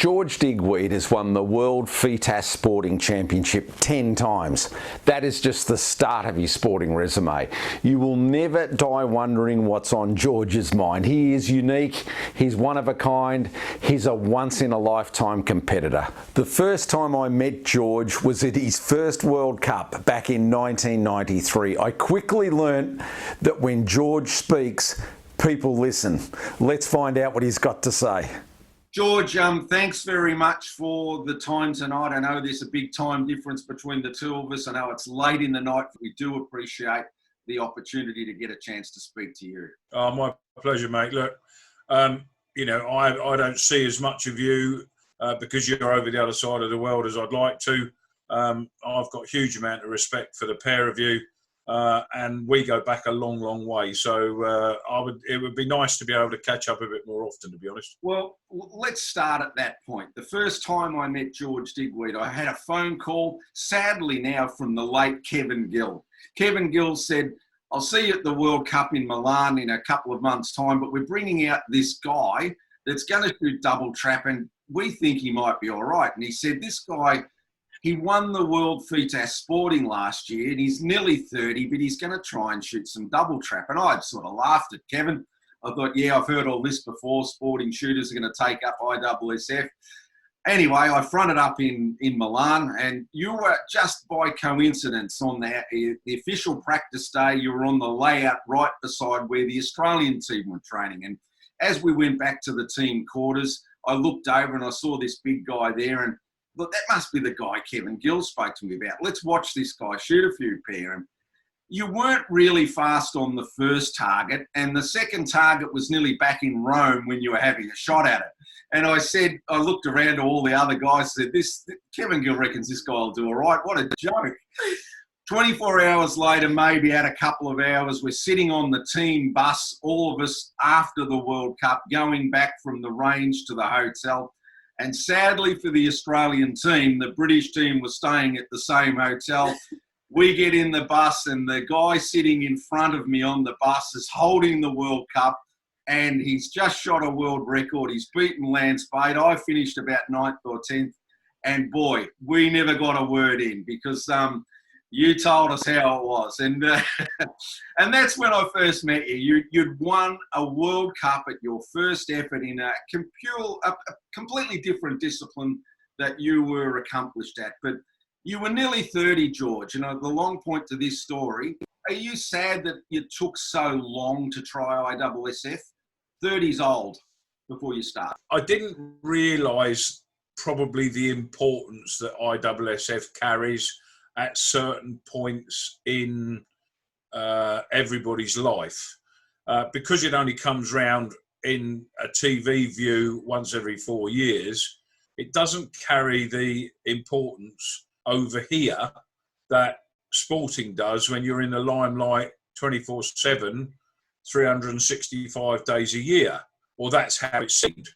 George Digweed has won the World FITASC Sporting Championship 10 times. That is just the start of his sporting resume. You will never die wondering what's on George's mind. He is unique, he's one of a kind, he's a once-in-a-lifetime competitor. The first time I met George was at his first World Cup back in 1993. I quickly learnt that when George speaks, people listen. Let's find out what he's got to say. George, thanks very much for the time tonight. I know there's a big time difference between the two of us. I know it's late in the night. We do appreciate the opportunity to get a chance to speak to you. Oh, my pleasure, mate. Look, you know, I don't see as much of you because you're over the other side of the world as I'd like to. I've got a huge amount of respect for the pair of you. And we go back a long, long way. So it would be nice to be able to catch up a bit more often, to be honest. Well, let's start at that point. The first time I met George Digweed, I had a phone call, sadly now, from the late Kevin Gill. Kevin Gill said, I'll see you at the World Cup in Milan in a couple of months' time, but we're bringing out this guy that's going to shoot double trap, and we think he might be all right. And he said, this guy... He won the World FITASC Sporting last year, and he's nearly 30, but he's going to try and shoot some double trap. And I sort of laughed at Kevin. I thought, yeah, I've heard all this before. Sporting shooters are going to take up ISSF. Anyway, I fronted up in Milan, and you were just by coincidence on the official practice day, you were on the layout right beside where the Australian team were training. And as we went back to the team quarters, I looked over and I saw this big guy there, and look, that must be the guy Kevin Gill spoke to me about. Let's watch this guy shoot a few pair. And you weren't really fast on the first target, and the second target was nearly back in Rome when you were having a shot at it. And I looked around to all the other guys and said, Kevin Gill reckons this guy will do all right. What a joke. 24 hours later, maybe had a couple of hours, we're sitting on the team bus, all of us after the World Cup, going back from the range to the hotel. And sadly for the Australian team, the British team was staying at the same hotel. We get in the bus, and the guy sitting in front of me on the bus is holding the World Cup, and he's just shot a world record. He's beaten Lance Bate. I finished about 9th or 10th. And boy, we never got a word in because you told us how it was. And and that's when I first met you. You'd won a World Cup at your first effort in a completely different discipline that you were accomplished at. But you were nearly 30, George. You know, the long point to this story, are you sad that it took so long to try ISSF? 30's old before you start. I didn't realise probably the importance that ISSF carries at certain points in everybody's life. Because it only comes round in a TV view once every 4 years, it doesn't carry the importance over here that sporting does when you're in the limelight 24/7, 365 days a year. Or that's how it seemed.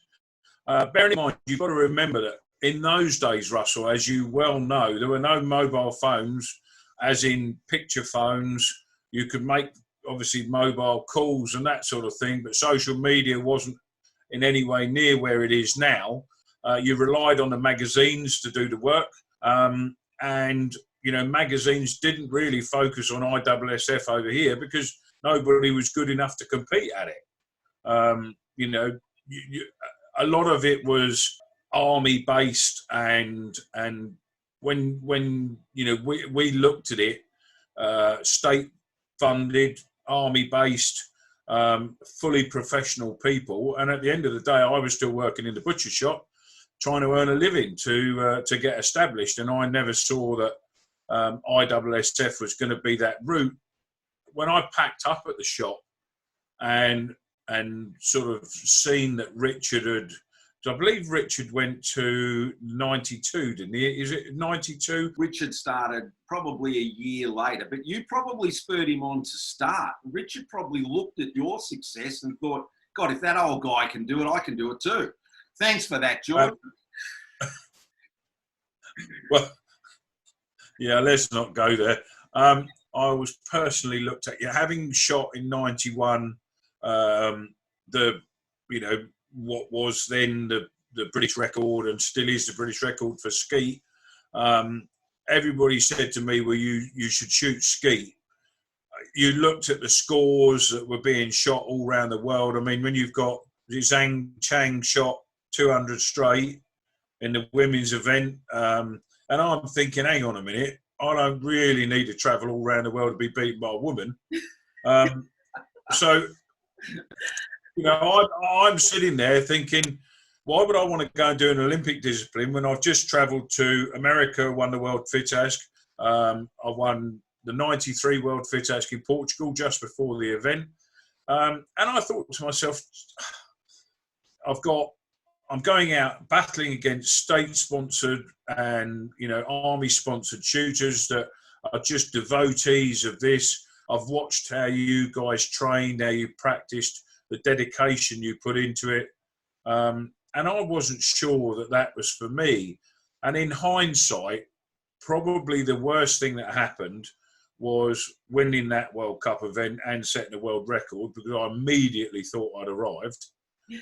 Bearing in mind, you've got to remember that in those days, Russell, as you well know, there were no mobile phones, as in picture phones. You could make, obviously, mobile calls and that sort of thing, but social media wasn't in any way near where it is now. You relied on the magazines to do the work. And, you know, magazines didn't really focus on ISSF over here because nobody was good enough to compete at it. You know, a lot of it was army based, and when you know we looked at it, state funded, army based, fully professional people, and at the end of the day I was still working in the butcher shop trying to earn a living to get established, and I never saw that ISSF was going to be that route. When I packed up at the shop and sort of seen that Richard had, so I believe Richard went to 92, didn't he? Is it 92? Richard started probably a year later, but you probably spurred him on to start. Richard probably looked at your success and thought, God, if that old guy can do it, I can do it too. Thanks for that, George. Well, yeah, let's not go there. I was personally looked at, having shot in 91, what was then the British record and still is the British record for skeet. Everybody said to me, well, you should shoot skeet. You looked at the scores that were being shot all around the world. I mean, when you've got Zhang Chang shot 200 straight in the women's event, and I'm thinking, hang on a minute, I don't really need to travel all around the world to be beaten by a woman. So, I'm sitting there thinking, why would I want to go and do an Olympic discipline when I've just travelled to America, won the World FITASC. I won the 93 World FITASC in Portugal just before the event. And I thought to myself, I'm going out battling against state-sponsored and, army-sponsored shooters that are just devotees of this. I've watched how you guys trained, how you practiced, the dedication you put into it. And I wasn't sure that was for me. And in hindsight, probably the worst thing that happened was winning that World Cup event and setting a world record, because I immediately thought I'd arrived.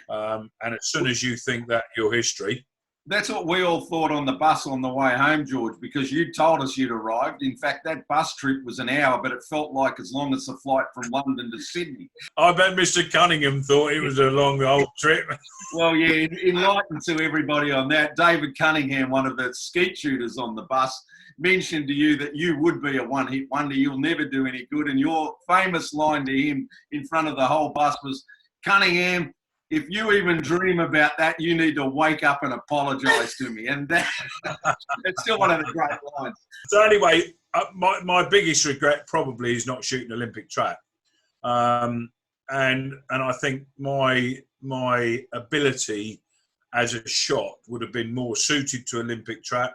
And as soon as you think that, your history. That's what we all thought on the bus on the way home, George, because you told us you'd arrived. In fact, that bus trip was an hour, but it felt like as long as the flight from London to Sydney. I bet Mr. Cunningham thought it was a long old trip. Well, yeah, enlightened to everybody on that. David Cunningham, one of the skeet shooters on the bus, mentioned to you that you would be a one-hit wonder. You'll never do any good. And your famous line to him in front of the whole bus was, Cunningham, if you even dream about that, you need to wake up and apologise to me. And that's still one of the great lines. So anyway, my biggest regret probably is not shooting Olympic trap. And I think my ability as a shot would have been more suited to Olympic trap.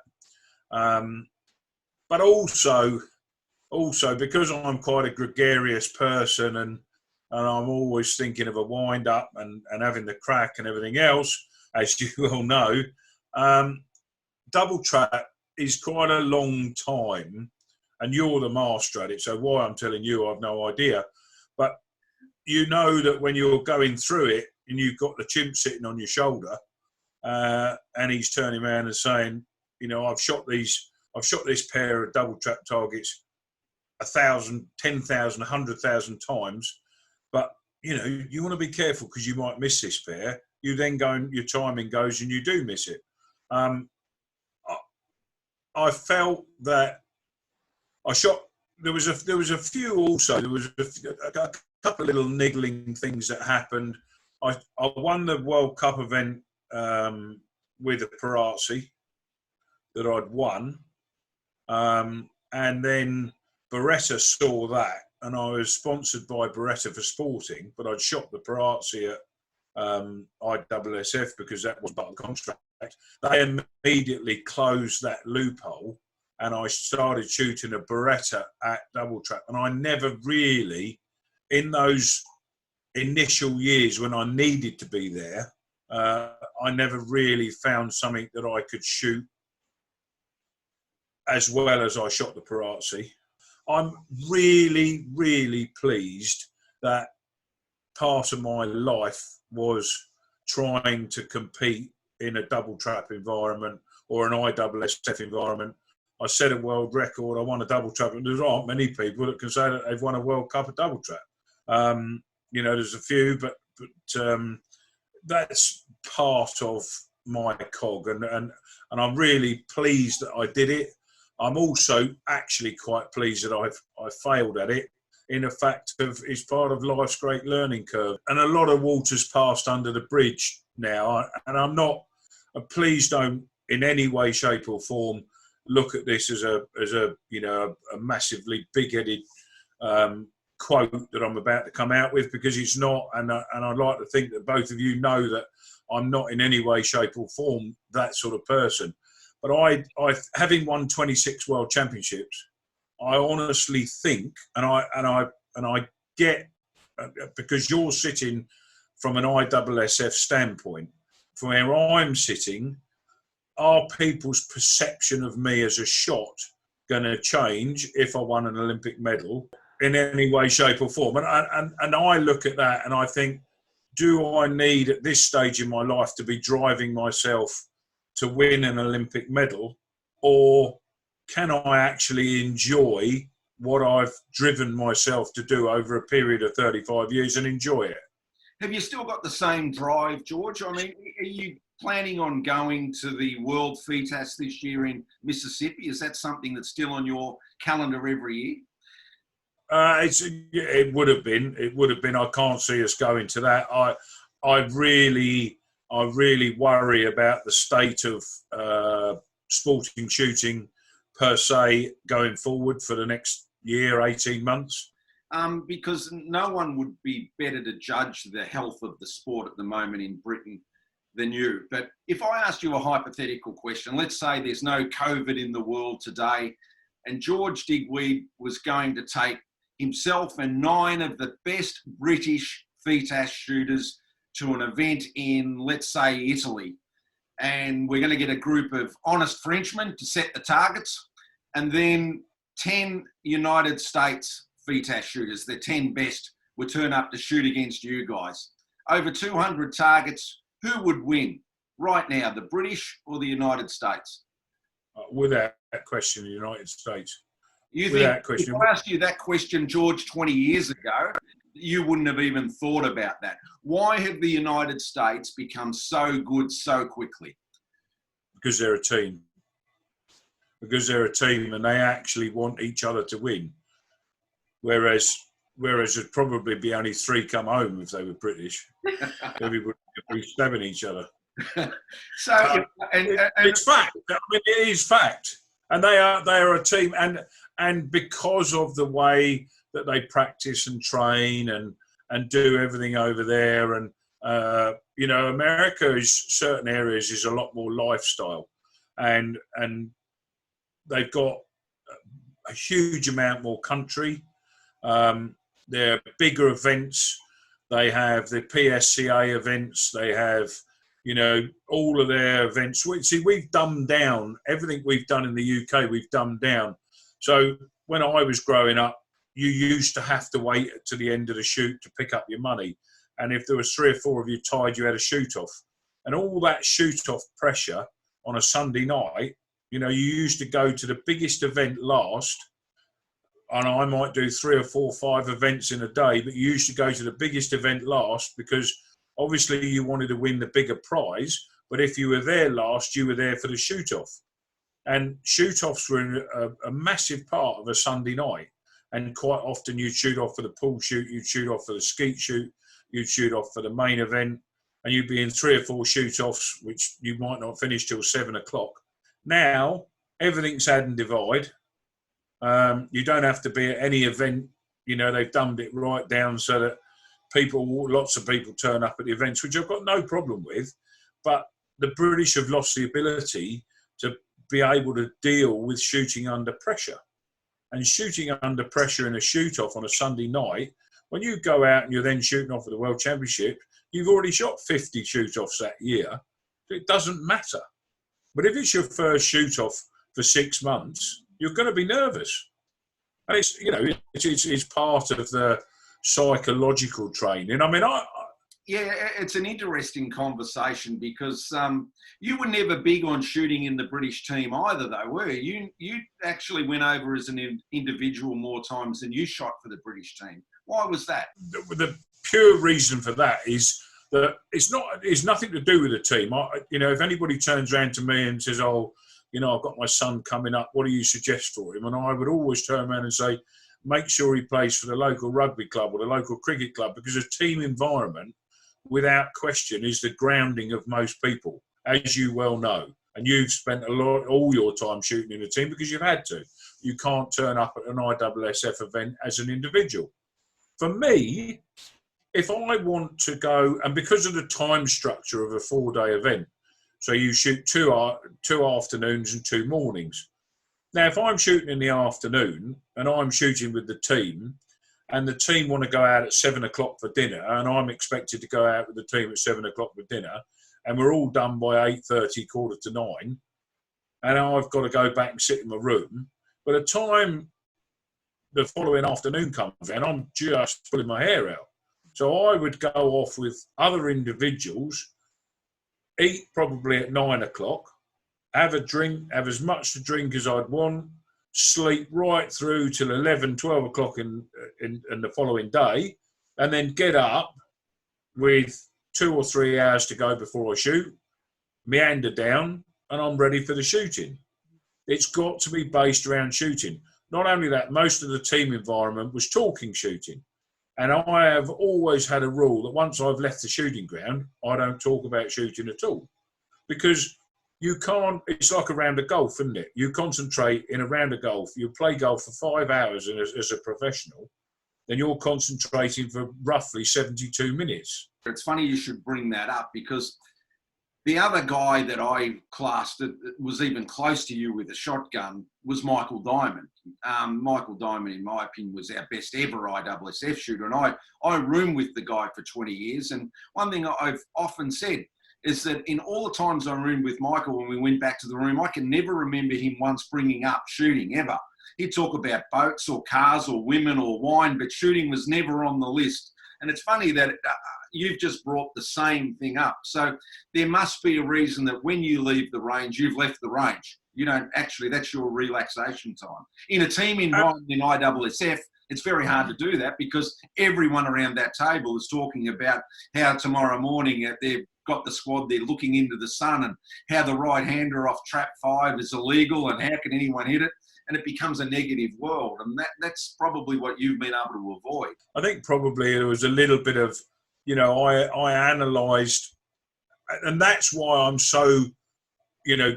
But also because I'm quite a gregarious person and I'm always thinking of a wind-up and having the crack and everything else, as you all know, double trap is quite a long time, and you're the master at it, so why I'm telling you, I've no idea. But you know that when you're going through it and you've got the chimp sitting on your shoulder and he's turning around and saying, I've shot this pair of double trap targets 1,000, 10,000, 100,000 times, but you want to be careful because you might miss this pair. You then go and your timing goes and you do miss it. I felt that I shot. There was a few also. There was a couple of little niggling things that happened. I won the World Cup event with a Parazzi that I'd won, and then Beretta saw that, and I was sponsored by Beretta for Sporting, but I'd shot the Parazzi at ISSF because that was part of the contract. They immediately closed that loophole, and I started shooting a Beretta at double trap. And I never really, in those initial years when I needed to be there, I never really found something that I could shoot as well as I shot the Parazzi. I'm really, really pleased that part of my life was trying to compete in a double trap environment or an ISSF environment. I set a world record, I won a double trap, and there aren't many people that can say that they've won a World Cup of double trap. There's a few, but that's part of my cog, and I'm really pleased that I did it. I'm also actually quite pleased that I failed at it, in the fact of it's part of life's great learning curve. And a lot of water's passed under the bridge now, and I'm not, please don't in any way, shape or form look at this as a massively big-headed quote that I'm about to come out with, because it's not, and I'd like to think that both of you know that I'm not in any way, shape or form that sort of person. But I having won 26 World Championships, I honestly think, and I get, because you're sitting from an ISSF standpoint, from where I'm sitting, are people's perception of me as a shot going to change if I won an Olympic medal in any way, shape or form? And I look at that and I think, do I need at this stage in my life to be driving myself to win an Olympic medal, or can I actually enjoy what I've driven myself to do over a period of 35 years and enjoy it? Have you still got the same drive, George? I mean, are you planning on going to the World FITASC this year in Mississippi? Is that something that's still on your calendar every year? It would have been. It would have been. I can't see us going to that. I really worry about the state of sporting shooting per se going forward for the next year, 18 months. Because no one would be better to judge the health of the sport at the moment in Britain than you. But if I asked you a hypothetical question, let's say there's no COVID in the world today, and George Digweed was going to take himself and 9 of the best British FITASC shooters to an event in, let's say, Italy. And we're going to get a group of honest Frenchmen to set the targets, and then 10 United States FITASC shooters, the 10 best, would turn up to shoot against you guys. Over 200 targets, who would win right now, the British or the United States? Without question, the United States. You think, if I asked you that question, George, 20 years ago, you wouldn't have even thought about that. Why have the United States become so good so quickly? Because they're a team. Because they're a team and they actually want each other to win. Whereas there'd probably be only 3 come home if they were British. Everybody would be stabbing each other. So it's fact. I mean, it is fact. And they are a team, and because of the way that they practice and train and do everything over there, and America is certain areas is a lot more lifestyle, and they've got a huge amount more country. They're bigger events. They have the PSCA events. They have, all of their events. See, we've dumbed down everything we've done in the UK. We've dumbed down. So when I was growing up, you used to have to wait to the end of the shoot to pick up your money. And if there was 3 or 4 of you tied, you had a shoot-off. And all that shoot-off pressure on a Sunday night, you used to go to the biggest event last. And I might do 3 or 4 or 5 events in a day, but you used to go to the biggest event last because obviously you wanted to win the bigger prize. But if you were there last, you were there for the shoot-off. And shoot-offs were a massive part of a Sunday night. And quite often you'd shoot off for the pool shoot, you'd shoot off for the skeet shoot, you'd shoot off for the main event, and you'd be in 3 or 4 shoot-offs, which you might not finish till 7 o'clock. Now, everything's add and divide. You don't have to be at any event. They've dumbed it right down so that lots of people turn up at the events, which I've got no problem with. But the British have lost the ability to be able to deal with shooting under pressure. And shooting under pressure in a shoot-off on a Sunday night, when you go out and you're then shooting off at the World Championship, you've already shot 50 shoot-offs that year. It doesn't matter. But if it's your first shoot-off for 6 months, you're going to be nervous. And it's part of the psychological training. I mean, yeah, it's an interesting conversation because you were never big on shooting in the British team either, though, were you? You actually went over as an individual more times than you shot for the British team. Why was that? The pure reason for that is that it's nothing to do with the team. If anybody turns around to me and says, "Oh, I've got my son coming up, what do you suggest for him?" And I would always turn around and say, make sure he plays for the local rugby club or the local cricket club, because a team environment, without question, is the grounding of most people, as you well know. And you've spent all your time shooting in a team because you've had to. You can't turn up at an ISSF event as an individual. For me, if I want to go, and because of the time structure of a 4-day event, so you shoot two afternoons and 2 mornings. Now, if I'm shooting in the afternoon and I'm shooting with the team, and the team want to go out at 7 o'clock for dinner, and I'm expected to go out with the team at 7 o'clock for dinner, and we're all done by 8:30, 8:45, and I've got to go back and sit in my room. By the time the following afternoon comes and I'm just pulling my hair out. So I would go off with other individuals, eat probably at 9 o'clock, have a drink, have as much to drink as I'd want, sleep right through till 11, 12 o'clock in the following day, and then get up with 2 or 3 hours to go before I shoot, meander down, and I'm ready for the shooting. It's got to be based around shooting. Not only that, most of the team environment was talking shooting. And I have always had a rule that once I've left the shooting ground, I don't talk about shooting at all. Because you can't, it's like a round of golf, isn't it? You concentrate in a round of golf, you play golf for 5 hours as a professional, then you're concentrating for roughly 72 minutes. It's funny you should bring that up, because the other guy that I classed that was even close to you with a shotgun was Michael Diamond. Michael Diamond, in my opinion, was our best ever ISSF shooter. And I roomed with the guy for 20 years. And one thing I've often said is that in all the times I roomed with Michael, when we went back to the room, I can never remember him once bringing up shooting, ever. He'd talk about boats or cars or women or wine, but shooting was never on the list. And it's funny that you've just brought the same thing up. So there must be a reason that when you leave the range, you've left the range. You don't actually, that's your relaxation time. In a team environment in ISSF, it's very hard to do that, because everyone around that table is talking about how tomorrow morning they've got the squad, they're looking into the sun, and how the right-hander off trap 5 is illegal and how can anyone hit it? And it becomes a negative world. And that's probably what you've been able to avoid. I think probably there was a little bit of, I analysed, and that's why I'm so,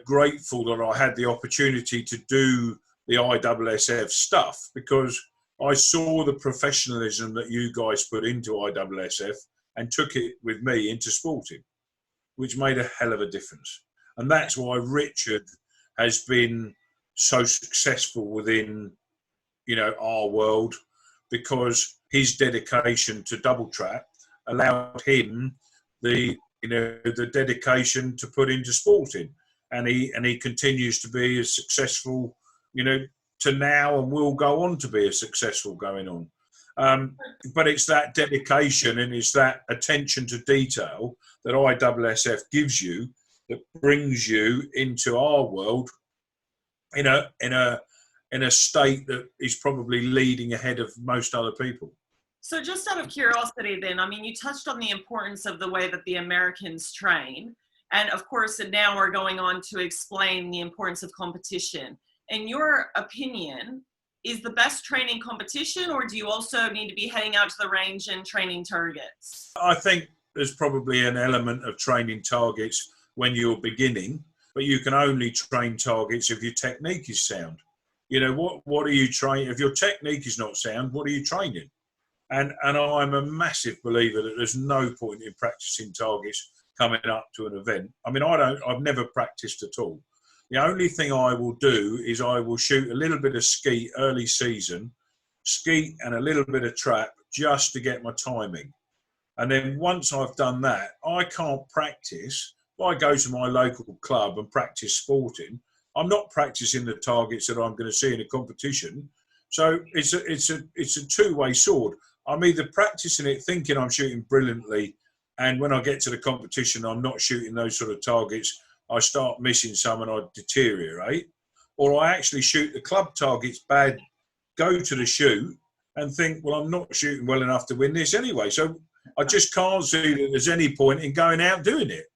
grateful that I had the opportunity to do the ISSF stuff, because I saw the professionalism that you guys put into ISSF and took it with me into sporting, which made a hell of a difference. And that's why Richard has been so successful within, our world, because his dedication to double trap allowed him the dedication to put into sporting, and he continues to be as successful, to now, and will go on to be as successful going on. But it's that dedication and it's that attention to detail that ISSF gives you that brings you into our world in a state that is probably leading ahead of most other people. So just out of curiosity then, you touched on the importance of the way that the Americans train. And of course, now we're going on to explain the importance of competition. In your opinion, is the best training competition, or do you also need to be heading out to the range and training targets? I think there's probably an element of training targets when you're beginning, but you can only train targets if your technique is sound. What are you training? If your technique is not sound, what are you training? And I'm a massive believer that there's no point in practicing targets coming up to an event. I've never practiced at all. The only thing I will do is I will shoot a little bit of skeet early season, skeet and a little bit of trap just to get my timing. And then once I've done that, I can't practice. If I go to my local club and practice sporting, I'm not practicing the targets that I'm going to see in a competition. So it's a two-way sword. I'm either practicing it thinking I'm shooting brilliantly, and when I get to the competition, I'm not shooting those sort of targets. I start missing some and I deteriorate. Or I actually shoot the club targets bad, go to the shoot and think, well, I'm not shooting well enough to win this anyway. So I just can't see that there's any point in going out doing it.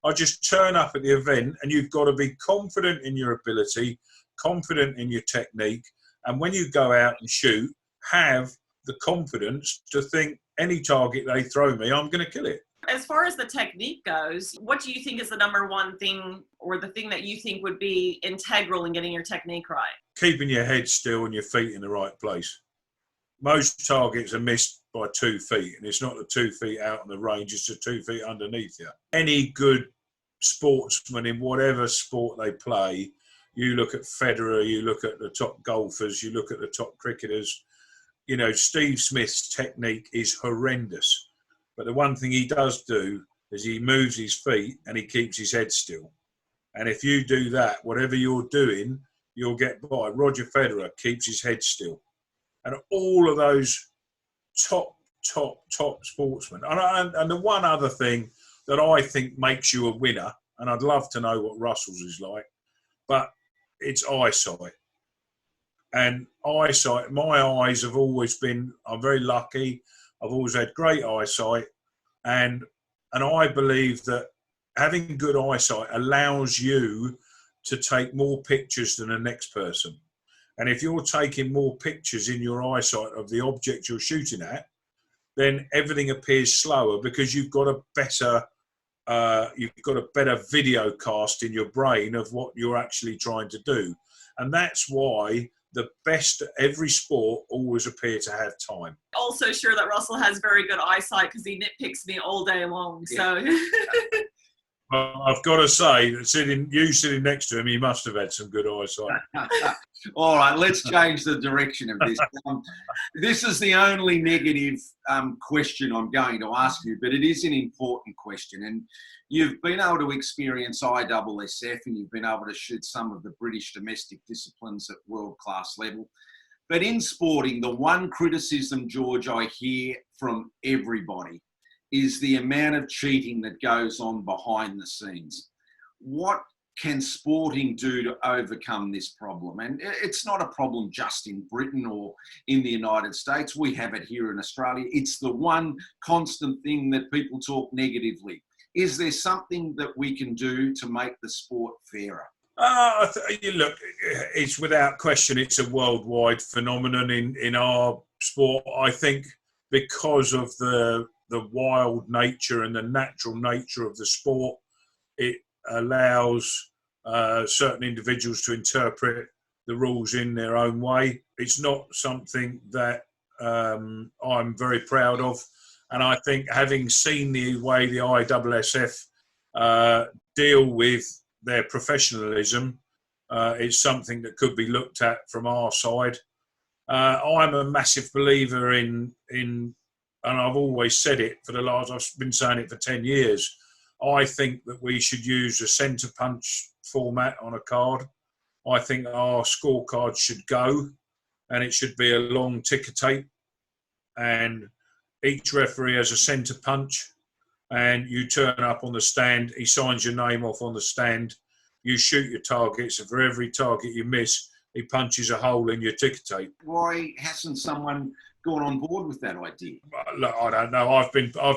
I just turn up at the event, and you've got to be confident in your ability, confident in your technique. And when you go out and shoot, have the confidence to think any target they throw me, I'm going to kill it. As far as the technique goes, what do you think is the number one thing, or the thing that you think would be integral in getting your technique right? Keeping your head still and your feet in the right place. Most targets are missed by 2 feet, and it's not the 2 feet out on the range, it's the 2 feet underneath you. Any good sportsman in whatever sport they play, you look at Federer, you look at the top golfers, you look at the top cricketers, Steve Smith's technique is horrendous. But the one thing he does do is he moves his feet and he keeps his head still. And if you do that, whatever you're doing, you'll get by. Roger Federer keeps his head still. And all of those top top sportsmen. And the one other thing that I think makes you a winner, and I'd love to know what Russell's is like, but it's eyesight. And eyesight, my eyes have always been, I'm very lucky, I've always had great eyesight, and I believe that having good eyesight allows you to take more pictures than the next person. And if you're taking more pictures in your eyesight of the object you're shooting at, then everything appears slower because you've got a better video cast in your brain of what you're actually trying to do. And that's why the best at every sport always appear to have time. Also sure that Russell has very good eyesight because he nitpicks me all day long. So I've got to say that sitting next to him, he must have had some good eyesight. All right, let's change the direction of this. This is the only negative question I'm going to ask you, but it is an important question. And you've been able to experience ISSF and you've been able to shoot some of the British domestic disciplines at world-class level. But in sporting, the one criticism, George, I hear from everybody is the amount of cheating that goes on behind the scenes. What can sporting do to overcome this problem? And it's not a problem just in Britain or in the United States. We have it here in Australia. It's the one constant thing that people talk negatively. Is there something that we can do to make the sport fairer? Look, it's without question, it's a worldwide phenomenon in our sport. I think because of the wild nature and the natural nature of the sport, it allows certain individuals to interpret the rules in their own way. It's not something that I'm very proud of. And I think having seen the way the ISSF deal with their professionalism, it's something that could be looked at from our side. I'm a massive believer in, and I've always said it I've been saying it for 10 years. I think that we should use a centre punch format on a card. I think our scorecard should go, and it should be a long ticker tape. And each referee has a centre punch, and you turn up on the stand, he signs your name off on the stand, you shoot your targets, and for every target you miss, he punches a hole in your ticker tape. Why hasn't someone gone on board with that idea? Look, I don't know. I've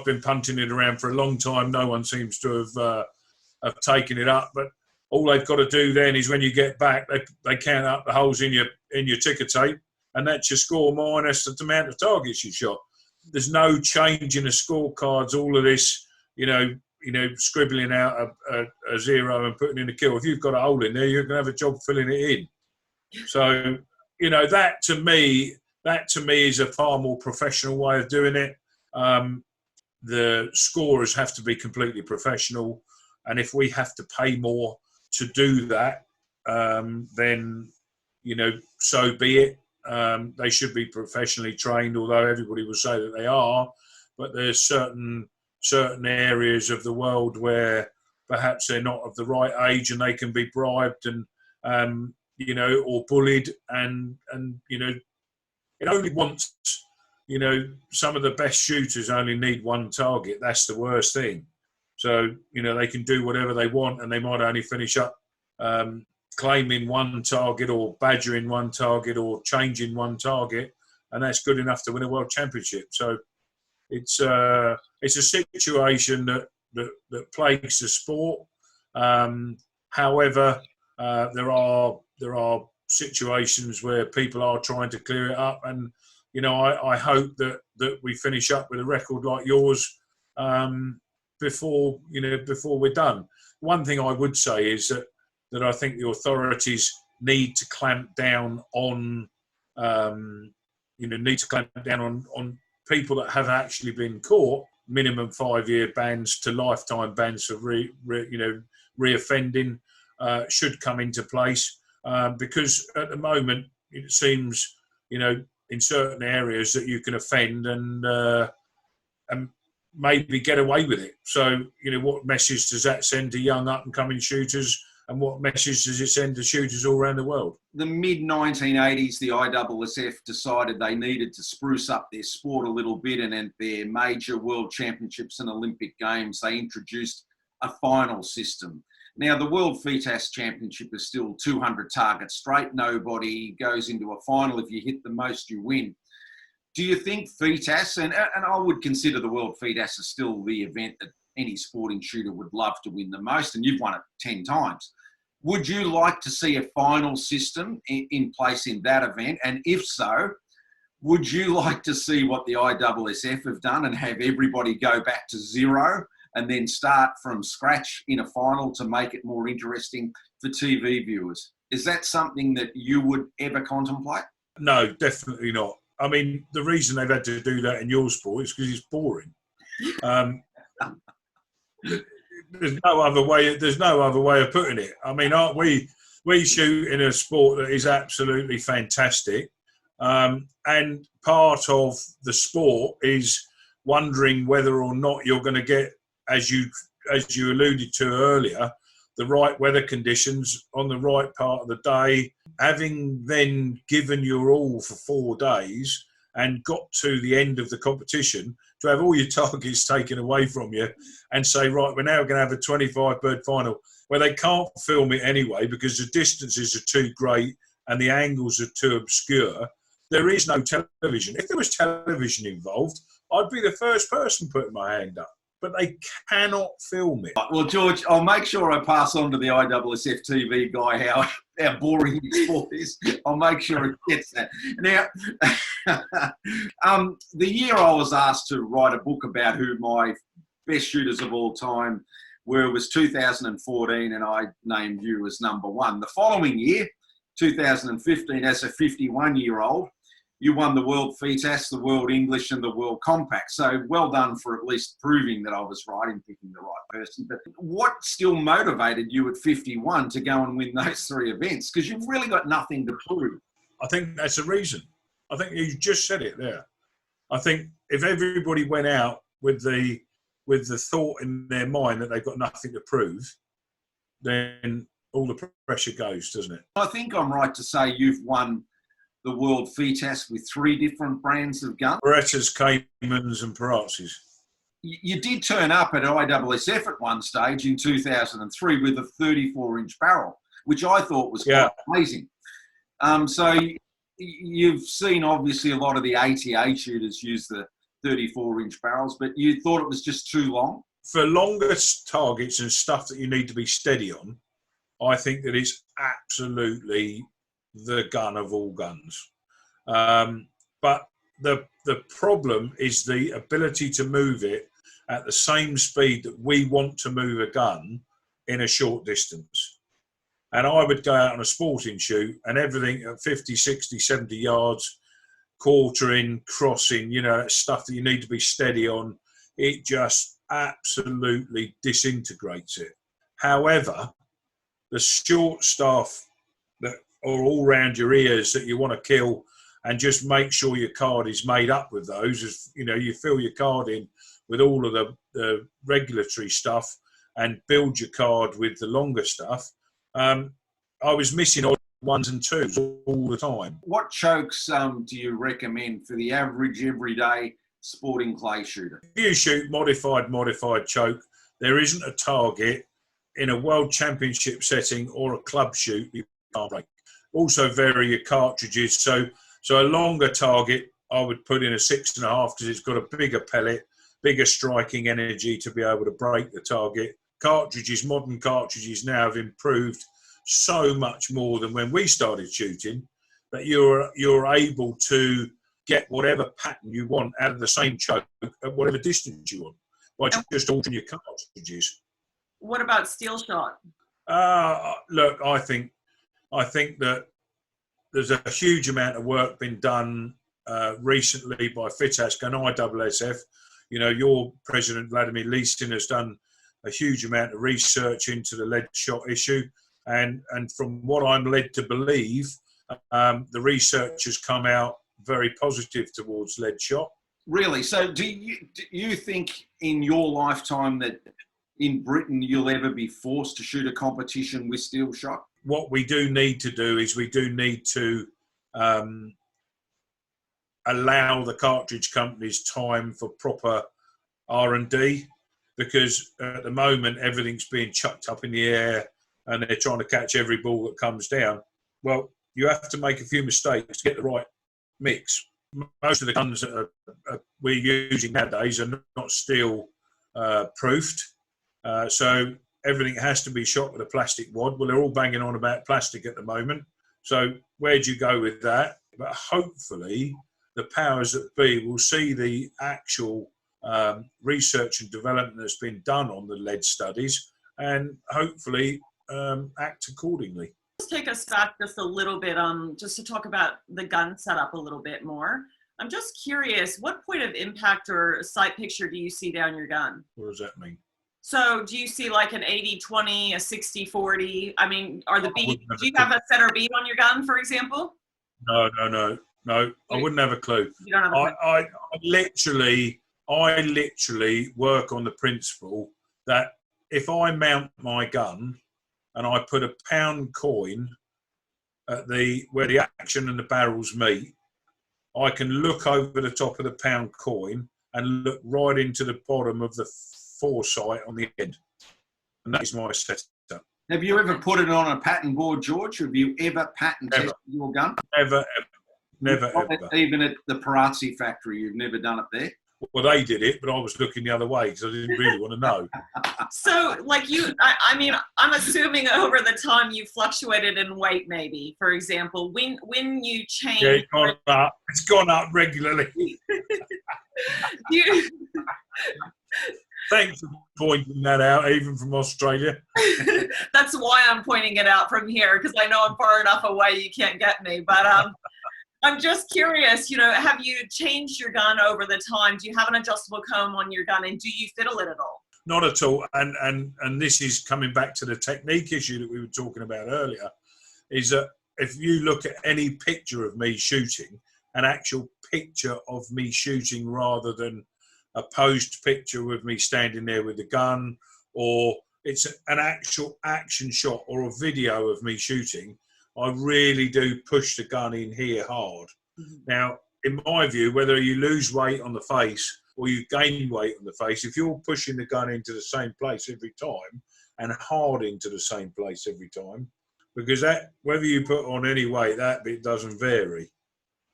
been punting it around for a long time. No one seems to have taken it up. But all they've got to do then is when you get back, they count up the holes in your ticker tape, and that's your score minus the amount of targets you shot. There's no change in the scorecards. All of this, scribbling out a zero and putting in a kill. If you've got a hole in there, you're going to have a job filling it in. So, that to me is a far more professional way of doing it. The scorers have to be completely professional, and if we have to pay more to do that, then so be it. They should be professionally trained, although everybody will say that they are. But there's certain areas of the world where perhaps they're not of the right age, and they can be bribed and or bullied, and it only once, some of the best shooters only need one target. That's the worst thing. So, they can do whatever they want, and they might only finish up claiming one target or badgering one target or changing one target, and that's good enough to win a world championship. So it's a situation that plagues the sport. However, there are situations where people are trying to clear it up, and I hope that we finish up with a record like yours before we're done. One thing I would say is that I think the authorities need to clamp down on on people that have actually been caught. Minimum 5-year bans to lifetime bans for reoffending should come into place, because at the moment it seems in certain areas that you can offend and maybe get away with it. So what message does that send to young up and coming shooters and what message does it send to shooters all around the world? The mid-1980s, the ISSF decided they needed to spruce up their sport a little bit, and at their major world championships and Olympic games, they introduced a final system. Now, the World FITASC Championship is still 200 targets straight. Nobody goes into a final. If you hit the most, you win. Do you think FITASC, and I would consider the World FITASC as still the event that any sporting shooter would love to win the most, and you've won it 10 times. Would you like to see a final system in place in that event? And if so, would you like to see what the ISSF have done and have everybody go back to zero and then start from scratch in a final to make it more interesting for TV viewers? Is that something that you would ever contemplate? No, definitely not. I mean, the reason they've had to do that in your sport is because it's boring. There's no other way. There's no other way of putting it. I mean, we shoot in a sport that is absolutely fantastic, and part of the sport is wondering whether or not you're going to get, as you alluded to earlier, the right weather conditions on the right part of the day. Having then given your all for 4 days and got to the end of the competition, to have all your targets taken away from you and say, right, we're now going to have a 25-bird final, where they can't film it anyway because the distances are too great and the angles are too obscure. There is no television. If there was television involved, I'd be the first person putting my hand up. But they cannot film it. Well, George, I'll make sure I pass on to the ISSF TV guy how boring the sport is. I'll make sure it gets that. Now, the year I was asked to write a book about who my best shooters of all time were was 2014, and I named you as number one. The following year, 2015, as a 51-year-old, you won the World FITASC, the World English, and the World Compact. So well done for at least proving that I was right in picking the right person. But what still motivated you at 51 to go and win those 3 events? Because you've really got nothing to prove. I think that's the reason. I think you just said it there. I think if everybody went out with the thought in their mind that they've got nothing to prove, then all the pressure goes, doesn't it? I think I'm right to say you've won the World FITASC with 3 different brands of guns. Berettas, Caymans and Parazzis. You did turn up at ISSF at one stage in 2003 with a 34-inch barrel, which I thought was quite amazing. So you've seen obviously a lot of the ATA shooters use the 34-inch barrels, but you thought it was just too long? For longer targets and stuff that you need to be steady on, I think that it's absolutely the gun of all guns. But the problem is the ability to move it at the same speed that we want to move a gun in a short distance. And I would go out on a sporting shoot and everything at 50, 60, 70 yards, quartering, crossing, you know, stuff that you need to be steady on, it just absolutely disintegrates it. However, the short stuff that are all around your ears that you want to kill, and just make sure your card is made up with those. As you know, you fill your card in with all of the regulatory stuff and build your card with the longer stuff. I was missing odd 1s and 2s all the time. What chokes do you recommend for the average everyday sporting clay shooter? If you shoot modified choke, there isn't a target in a world championship setting or a club shoot you can't break. Also vary your cartridges. So a longer target, I would put in a 6.5 because it's got a bigger pellet, bigger striking energy to be able to break the target. Cartridges, modern cartridges now have improved so much more than when we started shooting, that you're able to get whatever pattern you want out of the same choke at whatever distance you want by just altering your cartridges. What about steel shot? Look, I think that there's a huge amount of work been done recently by FITASC and ISSF. You know, your president, Vladimir Leesin, has done a huge amount of research into the lead shot issue. And from what I'm led to believe, the research has come out very positive towards lead shot. Really? So do you think in your lifetime that in Britain you'll ever be forced to shoot a competition with steel shot? What we do need to do is we do need to allow the cartridge companies time for proper R&D, because at the moment everything's being chucked up in the air and they're trying to catch every ball that comes down. Well, you have to make a few mistakes to get the right mix. Most of the guns that we're using nowadays are not steel proofed, so everything has to be shot with a plastic wad. Well, they're all banging on about plastic at the moment, so where do you go with that? But hopefully the powers that be will see the actual research and development that's been done on the lead studies and hopefully act accordingly. Let's take us back just a little bit, just to talk about the gun setup a little bit more. I'm just curious, what point of impact or sight picture do you see down your gun? What does that mean? So do you see like an 80-20, a 60-40? I mean, are the bead, do you have a center bead on your gun, for example? No, I wouldn't have a clue. You don't have a clue. I literally work on the principle that if I mount my gun and I put a pound coin at where the action and the barrels meet, I can look over the top of the pound coin and look right into the bottom of the foresight on the end. And that is my setup. Have you ever put it on a pattern board, George? Have you ever pattern tested your gun? Never, ever. Even at the Parazzi factory, you've never done it there? Well, they did it, but I was looking the other way because I didn't really want to know. So, like I mean, I'm assuming over the time you fluctuated in weight, maybe, for example, when you change. Yeah, it's gone up. It's gone up regularly. Thanks for pointing that out, even from Australia. That's why I'm pointing it out from here, because I know I'm far enough away you can't get me. But I'm just curious, have you changed your gun over the time? Do you have an adjustable comb on your gun, and do you fiddle it at all? Not at all. And this is coming back to the technique issue that we were talking about earlier, is that if you look at any picture of me shooting, an actual picture of me shooting rather than a posed picture with me standing there with the gun, or it's an actual action shot or a video of me shooting, I really do push the gun in here hard. Mm-hmm. Now, in my view, whether you lose weight on the face or you gain weight on the face, if you're pushing the gun into the same place every time and hard into the same place every time, because that, whether you put on any weight, that bit doesn't vary.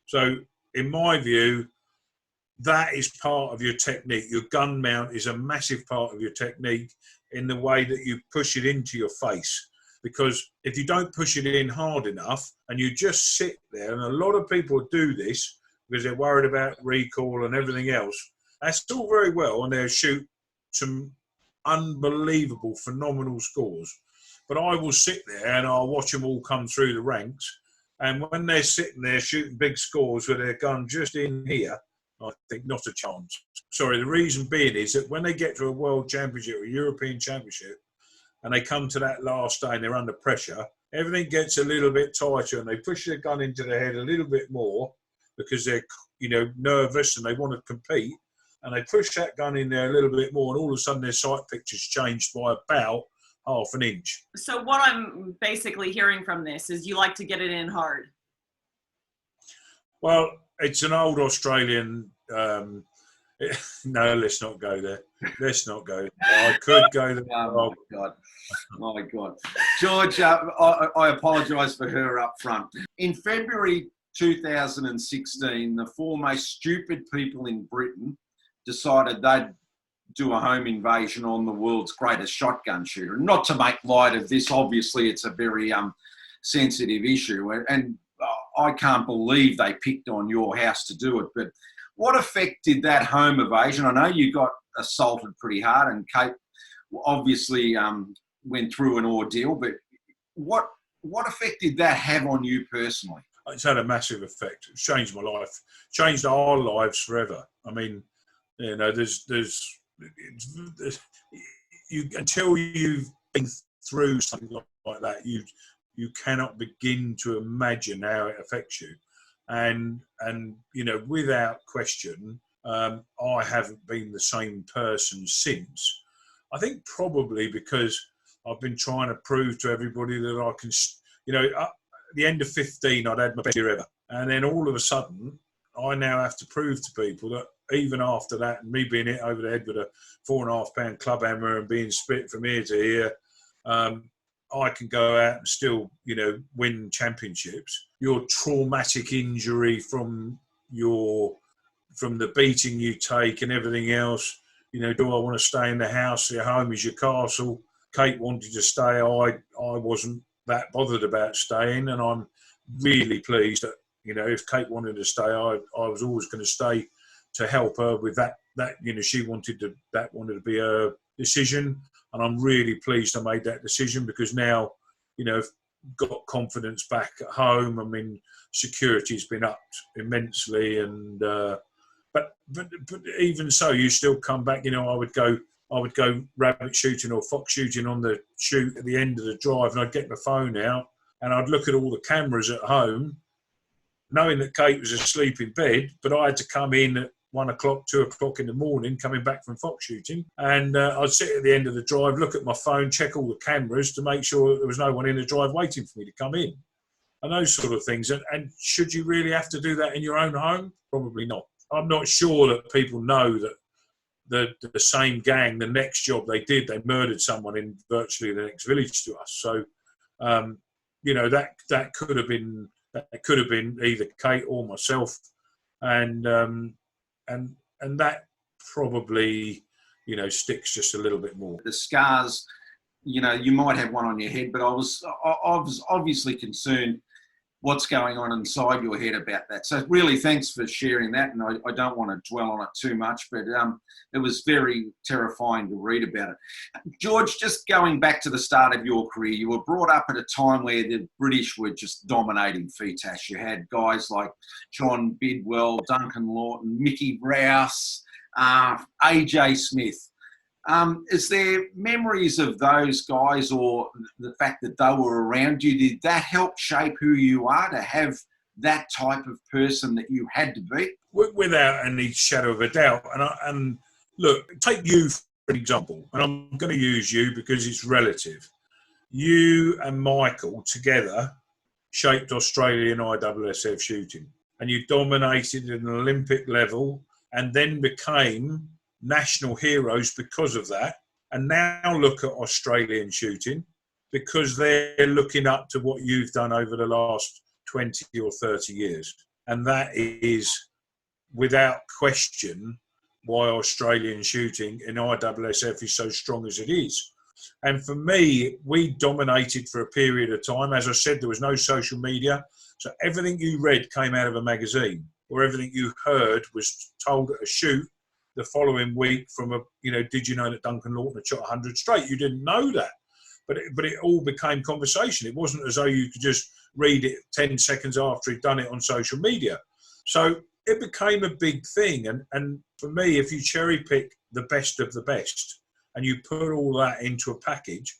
So in my view, that is part of your technique. Your gun mount is a massive part of your technique in the way that you push it into your face. Because if you don't push it in hard enough and you just sit there, and a lot of people do this because they're worried about recoil and everything else, that's all very well, and they'll shoot some unbelievable, phenomenal scores. But I will sit there and I'll watch them all come through the ranks, and when they're sitting there shooting big scores with their gun just in here, I think not a chance. Sorry, the reason being is that when they get to a world championship or European championship and they come to that last day and they're under pressure, everything gets a little bit tighter and they push their gun into their head a little bit more because they're, nervous and they want to compete, and they push that gun in there a little bit more, and all of a sudden their sight picture's changed by about half an inch. So what I'm basically hearing from this is you like to get it in hard. Well, it's an old Australian. No, let's not go there. Let's not go there. I could go there. Oh, my God. George, I apologise for her up front. In February 2016, the four most stupid people in Britain decided they'd do a home invasion on the world's greatest shotgun shooter. Not to make light of this, obviously it's a very sensitive issue, and I can't believe they picked on your house to do it. But what effect did that home invasion? I know you got assaulted pretty hard, and Kate obviously went through an ordeal, but what effect did that have on you personally? It's had a massive effect. It's changed my life, changed our lives forever. I mean, there's until you've been through something like that, you cannot begin to imagine how it affects you. And without question, I haven't been the same person since. I think probably because I've been trying to prove to everybody that I can, at the end of 15, I'd had my best year ever. And then all of a sudden, I now have to prove to people that even after that, and me being hit over the head with a 4.5 pound club hammer and being split from ear to ear, I can go out and still, win championships. Your traumatic injury from the beating you take and everything else, do I want to stay in the house? Your home is your castle. Kate wanted to stay. I wasn't that bothered about staying, and I'm really pleased that, if Kate wanted to stay, I was always going to stay to help her with that. She wanted to be a decision, and I'm really pleased I made that decision because now, got confidence back at home. I mean, security's been upped immensely, and but even so, you still come back. I would go rabbit shooting or fox shooting on the shoot at the end of the drive, and I'd get my phone out and I'd look at all the cameras at home, knowing that Kate was asleep in bed, but I had to come in at 1 o'clock, 2 o'clock in the morning, coming back from fox shooting, and I'd sit at the end of the drive, look at my phone, check all the cameras to make sure that there was no one in the drive waiting for me to come in, and those sort of things. And should you really have to do that in your own home? Probably not. I'm not sure that people know that the same gang, the next job they did, they murdered someone in virtually the next village to us. So, that could have been either Kate or myself, and that probably, sticks just a little bit more. The scars, you might have one on your head, but I was obviously concerned what's going on inside your head about that. So really, thanks for sharing that. And I don't want to dwell on it too much, but it was very terrifying to read about it. George, just going back to the start of your career, you were brought up at a time where the British were just dominating FITASC. You had guys like John Bidwell, Duncan Lawton, Mickey Rouse, AJ Smith. Is there memories of those guys or the fact that they were around you? Did that help shape who you are, to have that type of person that you had to be? Without any shadow of a doubt. And look, take you for an example, and I'm going to use you because it's relative. You and Michael together shaped Australian ISSF shooting, and you dominated at an Olympic level and then became national heroes because of that. And now look at Australian shooting because they're looking up to what you've done over the last 20 or 30 years. And that is, without question, why Australian shooting in ISSF is so strong as it is. And for me, we dominated for a period of time. As I said, there was no social media. So everything you read came out of a magazine, or everything you heard was told at a shoot the following week from did you know that Duncan Lawton had shot 100 straight? You didn't know that. But it all became conversation. It wasn't as though you could just read it 10 seconds after he'd done it on social media. So it became a big thing. And for me, if you cherry pick the best of the best and you put all that into a package,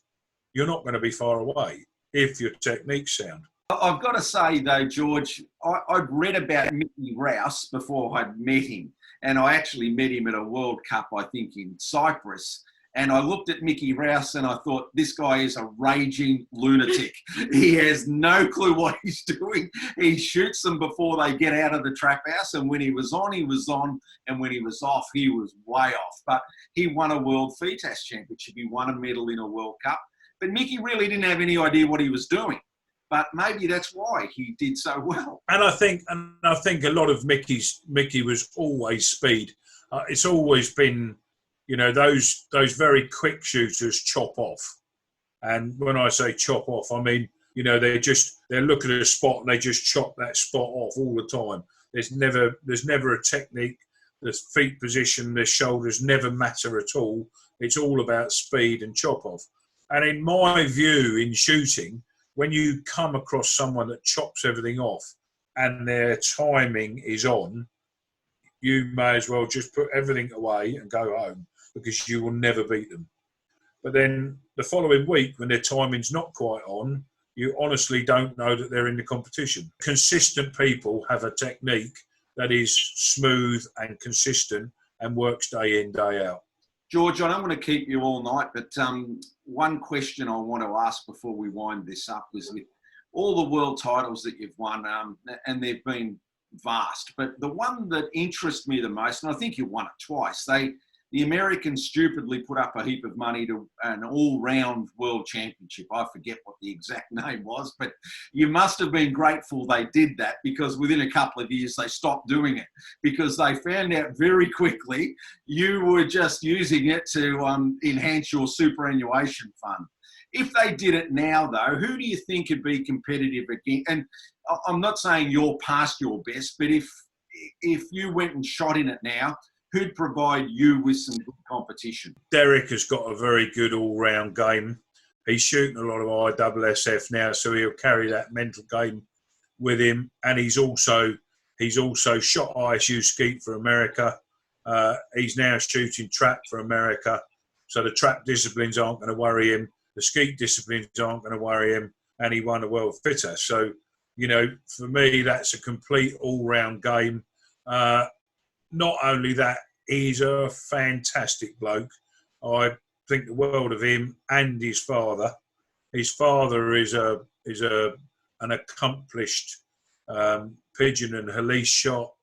you're not going to be far away if your technique's sound. I've got to say, though, George, I'd read about Mickey Rouse before I'd met him. And I actually met him at a World Cup, I think, in Cyprus. And I looked at Mickey Rouse and I thought, this guy is a raging lunatic. He has no clue what he's doing. He shoots them before they get out of the trap house. And when he was on, he was on. And when he was off, he was way off. But he won a World FITASC Championship. He won a medal in a World Cup. But Mickey really didn't have any idea what he was doing. But maybe that's why he did so well. And I think a lot of Mickey was always speed. It's always been, those very quick shooters chop off. And when I say chop off, I mean, they're looking at a spot and they just chop that spot off all the time. There's never a technique. The feet position, the shoulders never matter at all. It's all about speed and chop off. And in my view, in shooting, when you come across someone that chops everything off and their timing is on, you may as well just put everything away and go home because you will never beat them. But then the following week, when their timing's not quite on, you honestly don't know that they're in the competition. Consistent people have a technique that is smooth and consistent and works day in, day out. George, I don't want to keep you all night, but one question I want to ask before we wind this up is, with all the world titles that you've won, and they've been vast, but the one that interests me the most, and I think you won it twice, the Americans stupidly put up a heap of money to an all-round world championship. I forget what the exact name was, but you must have been grateful they did that, because within a couple of years they stopped doing it, because they found out very quickly you were just using it to enhance your superannuation fund. If they did it now, though, who do you think would be competitive again? And I'm not saying you're past your best, but if you went and shot in it now, who'd provide you with some good competition? Derek has got a very good all-round game. He's shooting a lot of ISSF now, so he'll carry that mental game with him. And he's also shot ISU skeet for America. He's now shooting trap for America. So the trap disciplines aren't going to worry him. The skeet disciplines aren't going to worry him. And he won the World FITASC. So, you know, for me, that's a complete all-round game. Not only that, he's a fantastic bloke. I think the world of him and his father. His father is an accomplished pigeon and Halise shot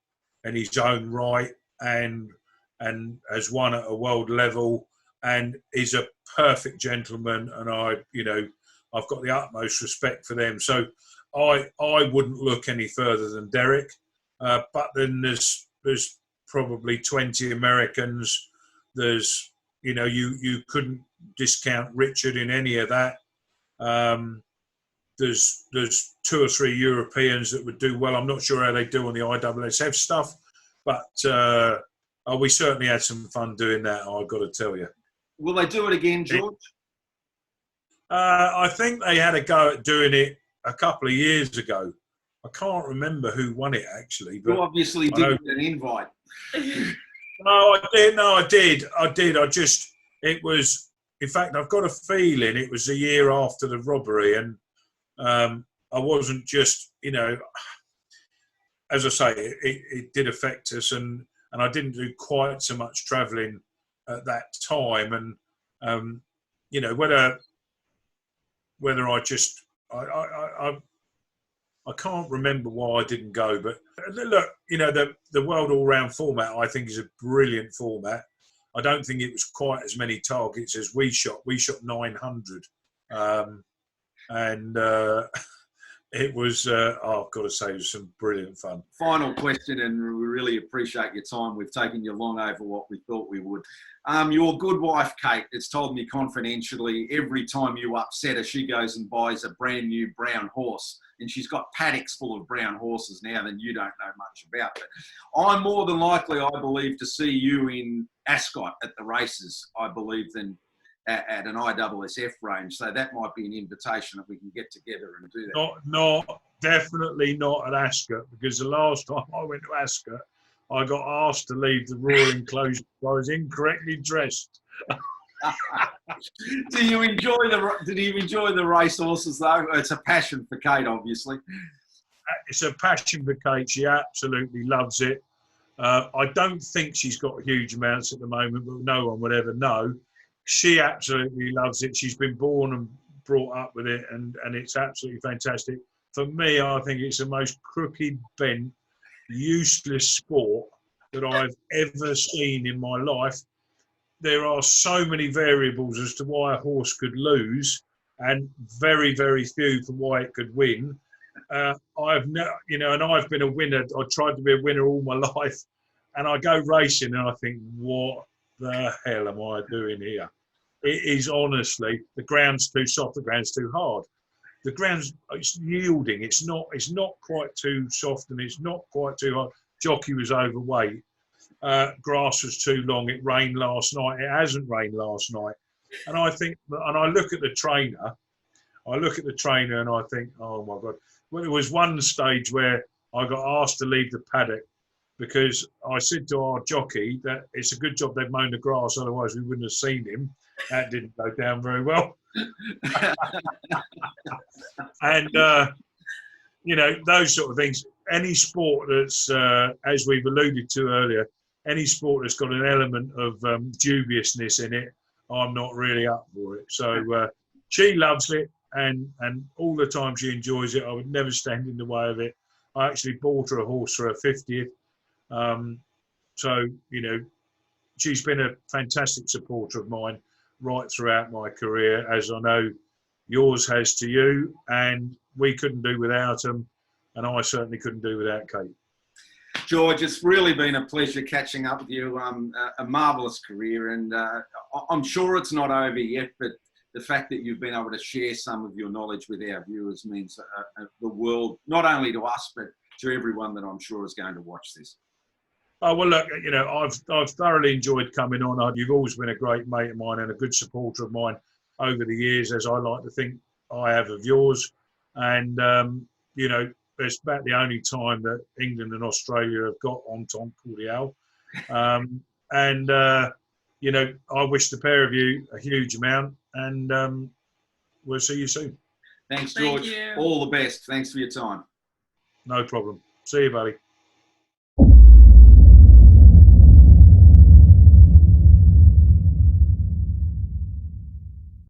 in his own right, and has won at a world level, and is a perfect gentleman. And I've got the utmost respect for them. So I wouldn't look any further than Derek. But then there's probably 20 Americans. There's, you couldn't discount Richard in any of that. There's 2 or 3 Europeans that would do well. I'm not sure how they do on the ISSF stuff, but we certainly had some fun doing that, I've got to tell you. Will they do it again, George? I think they had a go at doing it a couple of years ago. I can't remember who won it, actually. But you obviously didn't get an invite. No, I did. It was, in fact, I've got a feeling it was a year after the robbery, and I wasn't just, as I say, it did affect us, and I didn't do quite so much travelling at that time, and whether I just I can't remember why I didn't go, but look, the world all-round format I think is a brilliant format. I don't think it was quite as many targets as we shot. We shot 900, and it was, I've got to say, it was some brilliant fun. Final question, and we really appreciate your time. We've taken you long over what we thought we would. Your good wife, Kate, has told me confidentially, every time you upset her, she goes and buys a brand new brown horse. And she's got paddocks full of brown horses now that you don't know much about. But I'm more than likely, I believe, to see you in Ascot at the races, I believe, than at an ISSF range. So that might be an invitation that we can get together and do that. Definitely not at Ascot, because the last time I went to Ascot, I got asked to leave the royal enclosure. I was incorrectly dressed. Did you enjoy the race horses though? It's a passion for Kate, obviously. It's a passion for Kate. She absolutely loves it. I don't think she's got huge amounts at the moment, but no one would ever know. She absolutely loves it. She's been born and brought up with it, and it's absolutely fantastic. For me, I think it's the most crooked, bent, useless sport that I've ever seen in my life. There are so many variables as to why a horse could lose, and very, very few for why it could win. And I've been a winner. I tried to be a winner all my life, and I go racing and I think, what the hell am I doing here? It is honestly, the ground's too soft, the ground's too hard. The ground's yielding. It's not quite too soft, and it's not quite too hard. Jockey was overweight. Grass was too long. It rained last night. It hasn't rained last night. And I think, and I look at the trainer and I think, oh my God. Well, there was one stage where I got asked to leave the paddock because I said to our jockey that it's a good job they've mown the grass, otherwise we wouldn't have seen him. That didn't go down very well. And, those sort of things. Any sport that's, as we've alluded to earlier, any sport that's got an element of dubiousness in it, I'm not really up for it. So she loves it, and all the time she enjoys it. I would never stand in the way of it. I actually bought her a horse for her 50th. So, she's been a fantastic supporter of mine right throughout my career, as I know yours has to you, and we couldn't do without them, and I certainly couldn't do without Kate. George, it's really been a pleasure catching up with you. A marvellous career, and I'm sure it's not over yet, but the fact that you've been able to share some of your knowledge with our viewers means the world, not only to us, but to everyone that I'm sure is going to watch this. Oh, well, look, I've thoroughly enjoyed coming on. You've always been a great mate of mine and a good supporter of mine over the years, as I like to think I have of yours. And, it's about the only time that England and Australia have got entente cordiale. I wish the pair of you a huge amount, and we'll see you soon. Thanks, George. Thank you. All the best. Thanks for your time. No problem. See you, buddy.